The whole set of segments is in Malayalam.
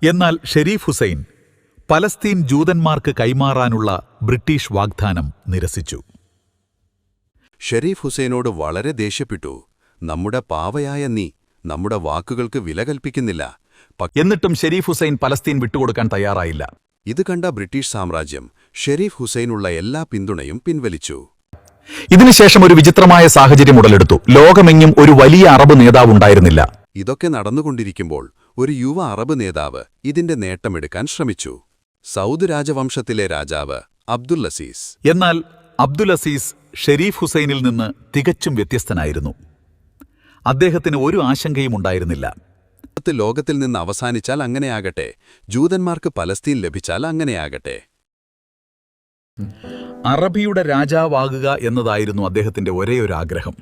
എന്നാൽ ഷെരീഫ് ഹുസൈൻ പലസ്തീൻ ജൂതന്മാർക്ക് കൈമാറാനുള്ള ബ്രിട്ടീഷ് വാഗ്ദാനം നിരസിച്ചു. ഷെരീഫ് ഹുസൈനോട് വളരെ ദേഷ്യപ്പെട്ടു. നമ്മുടെ പാവയായ നീ നമ്മുടെ വാക്കുകൾക്ക് വില കൽപ്പിക്കുന്നില്ല. എന്നിട്ടും ഷെരീഫ് ഹുസൈൻ പലസ്തീൻ വിട്ടുകൊടുക്കാൻ തയ്യാറായില്ല. ഇത് കണ്ട ബ്രിട്ടീഷ് സാമ്രാജ്യം ഷെരീഫ് ഹുസൈനുള്ള എല്ലാ പിന്തുണയും പിൻവലിച്ചു. ഇതിനുശേഷം ഒരു വിചിത്രമായ സാഹചര്യം ഉടലെടുത്തു. ലോകമെങ്ങും ഒരു വലിയ അറബ് നേതാവുണ്ടായിരുന്നില്ല. ഇതൊക്കെ നടന്നുകൊണ്ടിരിക്കുമ്പോൾ ഒരു യുവ അറബ് നേതാവ് ഇതിന്റെ നേട്ടമെടുക്കാൻ ശ്രമിച്ചു. സൗദ് രാജവംശത്തിലെ രാജാവ് അബ്ദുൽ അസീസ്. എന്നാൽ അബ്ദുൽ അസീസ് ഷെരീഫ് ഹുസൈനിൽ നിന്ന് തികച്ചും വ്യത്യസ്തനായിരുന്നു. അദ്ദേഹത്തിന് ഒരു ആശങ്കയും ഉണ്ടായിരുന്നില്ല. ലോകത്തിൽ നിന്ന് അവസാനിച്ചാൽ അങ്ങനെയാകട്ടെ, ജൂതന്മാർക്ക് പലസ്തീൻ ലഭിച്ചാൽ അങ്ങനെയാകട്ടെ. അറബിയുടെ രാജാവാകുക എന്നതായിരുന്നു അദ്ദേഹത്തിന്റെ ഒരേയൊരു ആഗ്രഹം.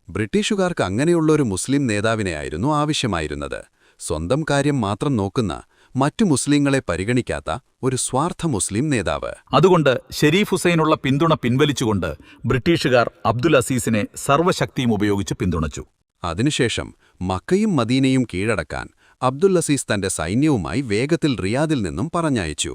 ബ്രിട്ടീഷുകാർക്ക് അങ്ങനെയുള്ളൊരു മുസ്ലിം നേതാവിനെയായിരുന്നു ആവശ്യമായിരുന്നത്. സ്വന്തം കാര്യം മാത്രം നോക്കുന്ന, മറ്റു മുസ്ലിങ്ങളെ പരിഗണിക്കാത്ത ഒരു സ്വാർത്ഥ മുസ്ലിം നേതാവ്. അതുകൊണ്ട് ഷെരീഫ് ഹുസൈനുള്ള പിന്തുണ പിൻവലിച്ചുകൊണ്ട് ബ്രിട്ടീഷുകാർ അബ്ദുൽ അസീസിനെ സർവ്വശക്തിയും ഉപയോഗിച്ച് പിന്തുണച്ചു. അതിനുശേഷം മക്കയും മദീനയും കീഴടക്കാൻ അബ്ദുൽ അസീസ് തന്റെ സൈന്യവുമായി വേഗത്തിൽ റിയാദിൽ നിന്നും പറഞ്ഞയച്ചു.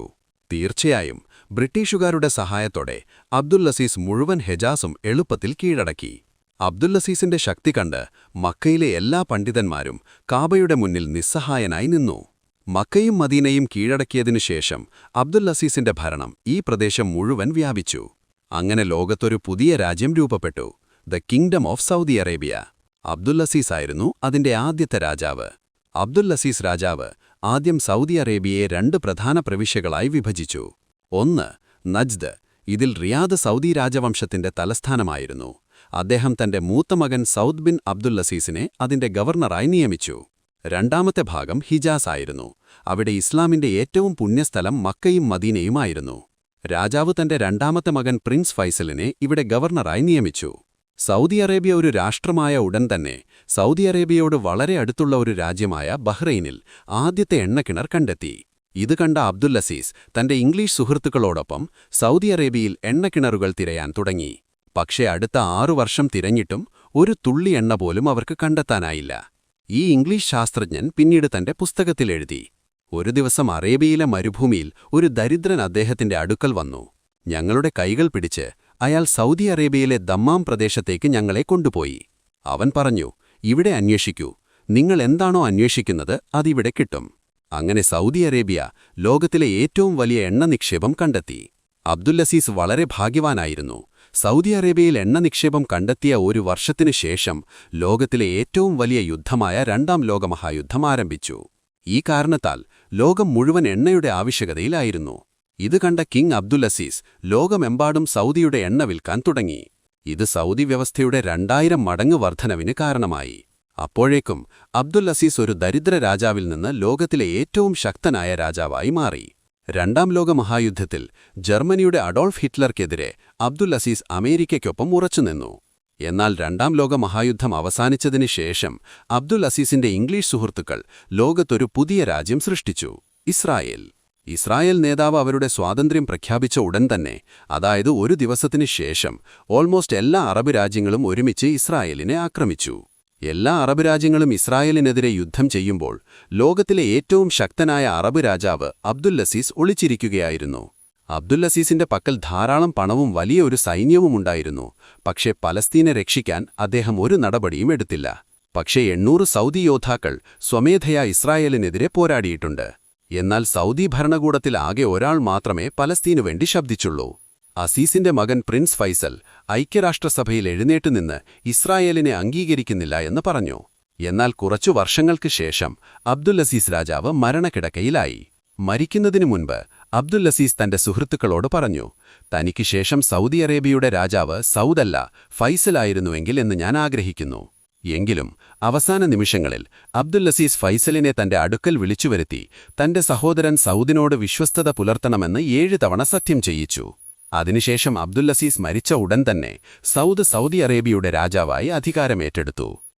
തീർച്ചയായും ബ്രിട്ടീഷുകാരുടെ സഹായത്തോടെ അബ്ദുൽ അസീസ് മുഴുവൻ ഹെജാസും എളുപ്പത്തിൽ കീഴടക്കി. അബ്ദുൽ അസീസിന്റെ ശക്തി കണ്ട് മക്കയിലെ എല്ലാ പണ്ഡിതന്മാരും കാബയുടെ മുന്നിൽ നിസ്സഹായനായി നിന്നു. മക്കയും മദീനയും കീഴടക്കിയതിനു ശേഷം അബ്ദുൽ അസീസിന്റെ ഭരണം ഈ പ്രദേശം മുഴുവൻ വ്യാപിച്ചു. അങ്ങനെ ലോകത്തൊരു പുതിയ രാജ്യം രൂപപ്പെട്ടു, the kingdom of Saudi Arabia. Abdul Aziz ആയിരുന്നു അതിന്റെ ആദ്യത്തെ രാജാവ്. അബ്ദുൽ അസീസ് രാജാവ് ആദ്യം സൗദി അറേബ്യയെ 2 പ്രധാന പ്രവിശ്യകളായി വിഭജിച്ചു. ഒന്ന് നജ്ദ്. ഇതിൽ റിയാദ് സൗദി രാജവംശത്തിന്റെ തലസ്ഥാനമായിരുന്നു. അദ്ദേഹം തന്റെ മൂത്ത മകൻ സൗദ് ബിൻ അബ്ദുൽ അസീസിനെ അതിന്റെ ഗവർണറായി നിയമിച്ചു. രണ്ടാമത്തെ ഭാഗം ഹിജാസ് ആയിരുന്നു. അവിടെ ഇസ്ലാമിന്റെ ഏറ്റവും പുണ്യസ്ഥലം മക്കയും മദീനയുമായിരുന്നു. രാജാവ് തന്റെ രണ്ടാമത്തെ മകൻ പ്രിൻസ് ഫൈസലിനെ ഇവിടെ ഗവർണറായി നിയമിച്ചു. സൗദി അറേബ്യ ഒരു രാഷ്ട്രമായ ഉടൻ തന്നെ സൗദി അറേബ്യയോട് വളരെ അടുത്തുള്ള ഒരു രാജ്യമായ ബഹ്റൈനിൽ ആദ്യത്തെ എണ്ണക്കിണർ കണ്ടെത്തി. ഇത് കണ്ട അബ്ദുൽ അസീസ് തന്റെ ഇംഗ്ലീഷ് സുഹൃത്തുക്കളോടൊപ്പം സൗദി അറേബ്യയിൽ എണ്ണക്കിണറുകൾ തിരയാൻ തുടങ്ങി. പക്ഷേ അടുത്ത 6 വർഷം തിരഞ്ഞിട്ടും ഒരു തുള്ളി എണ്ണ പോലും അവർക്ക് കണ്ടെത്താനായില്ല. ഈ ഇംഗ്ലീഷ് ശാസ്ത്രജ്ഞൻ പിന്നീട് തന്റെ പുസ്തകത്തിൽ എഴുതി, ഒരു ദിവസം അറേബ്യയിലെ മരുഭൂമിയിൽ ഒരു ദരിദ്രൻ അദ്ദേഹത്തിന്റെ അടുക്കൽ വന്നു. ഞങ്ങളുടെ കൈകൾ പിടിച്ച് അയാൾ സൗദി അറേബ്യയിലെ ദമ്മാം പ്രദേശത്തേക്ക് ഞങ്ങളെ കൊണ്ടുപോയി. അവൻ പറഞ്ഞു, ഇവിടെ അന്വേഷിക്കൂ, നിങ്ങൾ എന്താണോ അന്വേഷിക്കുന്നത് അതിവിടെ കിട്ടും. അങ്ങനെ സൗദി അറേബ്യ ലോകത്തിലെ ഏറ്റവും വലിയ എണ്ണ നിക്ഷേപം കണ്ടെത്തി. അബ്ദുൽ അസീസ് വളരെ ഭാഗ്യവാനായിരുന്നു. സൗദി അറേബ്യയിൽ എണ്ണ നിക്ഷേപം കണ്ടെത്തിയ 1 വർഷത്തിനു ശേഷം ലോകത്തിലെ ഏറ്റവും വലിയ യുദ്ധമായ 2ാം ലോകമഹായുദ്ധം ആരംഭിച്ചു. ഈ കാരണത്താൽ ലോകം മുഴുവൻ എണ്ണയുടെ ആവശ്യകതയിലായിരുന്നു. ഇത് കണ്ട കിങ് അബ്ദുൽ അസീസ് ലോകമെമ്പാടും സൗദിയുടെ എണ്ണ വിൽക്കാൻ തുടങ്ങി. ഇത് സൗദി വ്യവസ്ഥയുടെ 2000 മടങ്ങ് വർധനവിന് കാരണമായി. അപ്പോഴേക്കും അബ്ദുൽ അസീസ് ഒരു ദരിദ്ര രാജാവിൽ നിന്ന് ലോകത്തിലെ ഏറ്റവും ശക്തനായ രാജാവായി മാറി. 2ാം ലോകമഹായുദ്ധത്തിൽ ജർമ്മനിയുടെ അഡോൾഫ് ഹിറ്റ്ലർക്കെതിരെ അബ്ദുൽ അസീസ് അമേരിക്കയ്ക്കൊപ്പം ഉറച്ചുനിന്നു. എന്നാൽ 2ാം ലോകമഹായുദ്ധം അവസാനിച്ചതിനു ശേഷം അബ്ദുൽ അസീസിന്റെ ഇംഗ്ലീഷ് സുഹൃത്തുക്കൾ ലോകത്തൊരു പുതിയ രാജ്യം സൃഷ്ടിച്ചു, ഇസ്രായേൽ. ഇസ്രായേൽ നേതാവ് അവരുടെ സ്വാതന്ത്ര്യം പ്രഖ്യാപിച്ച ഉടൻ തന്നെ, അതായത് 1 ദിവസത്തിനു ശേഷം, ഓൾമോസ്റ്റ് എല്ലാ അറബ് രാജ്യങ്ങളും ഒരുമിച്ച് ഇസ്രായേലിനെ ആക്രമിച്ചു. എല്ലാ അറബ് രാജ്യങ്ങളും ഇസ്രായേലിനെതിരെ യുദ്ധം ചെയ്യുമ്പോൾ ലോകത്തിലെ ഏറ്റവും ശക്തനായ അറബ് രാജാവ് അബ്ദുൽ അസീസ് ഒളിച്ചിരിക്കുകയായിരുന്നു. അബ്ദുൽ അസീസിന്റെ പക്കൽ ധാരാളം പണവും വലിയ ഒരു സൈന്യവുമുണ്ടായിരുന്നു. പക്ഷേ പലസ്തീനെ രക്ഷിക്കാൻ അദ്ദേഹം ഒരു നടപടിയും എടുത്തില്ല. പക്ഷേ 800 സൗദി യോദ്ധാക്കൾ സ്വമേധയാ ഇസ്രായേലിനെതിരെ പോരാടിയിട്ടുണ്ട്. എന്നാൽ സൗദി ഭരണകൂടത്തിൽ ആകെ ഒരാൾ മാത്രമേ പലസ്തീനു വേണ്ടി ശബ്ദിച്ചുള്ളൂ. അസീസിന്റെ മകൻ പ്രിൻസ് ഫൈസൽ ഐക്യരാഷ്ട്രസഭയിൽ എഴുന്നേറ്റുനിന്ന് ഇസ്രായേലിനെ അംഗീകരിക്കുന്നില്ല എന്ന് പറഞ്ഞു. എന്നാൽ കുറച്ചു വർഷങ്ങൾക്ക് ശേഷം അബ്ദുൽ അസീസ് രാജാവ് മരണക്കിടക്കയിലായി. മരിക്കുന്നതിനു മുൻപ് അബ്ദുൽ അസീസ് തന്റെ സുഹൃത്തുക്കളോട് പറഞ്ഞു, തനിക്ക് ശേഷം സൗദി അറേബ്യയുടെ രാജാവ് സൗദല്ല ഫൈസലായിരുന്നുവെങ്കിൽ എന്ന് ഞാൻ ആഗ്രഹിക്കുന്നു. എങ്കിലും അവസാന നിമിഷങ്ങളിൽ അബ്ദുൽ അസീസ് ഫൈസലിനെ തന്റെ അടുക്കൽ വിളിച്ചുവരുത്തി തന്റെ സഹോദരൻ സൗദിനോട് വിശ്വസ്തത പുലർത്തണമെന്ന് 7 തവണ സത്യം ചെയ്യിച്ചു. അതിനുശേഷം അബ്ദുൽ അസീസ് മരിച്ച ഉടൻ തന്നെ സൗദി അറേബ്യയുടെ രാജാവായി അധികാരമേറ്റെടുത്തു.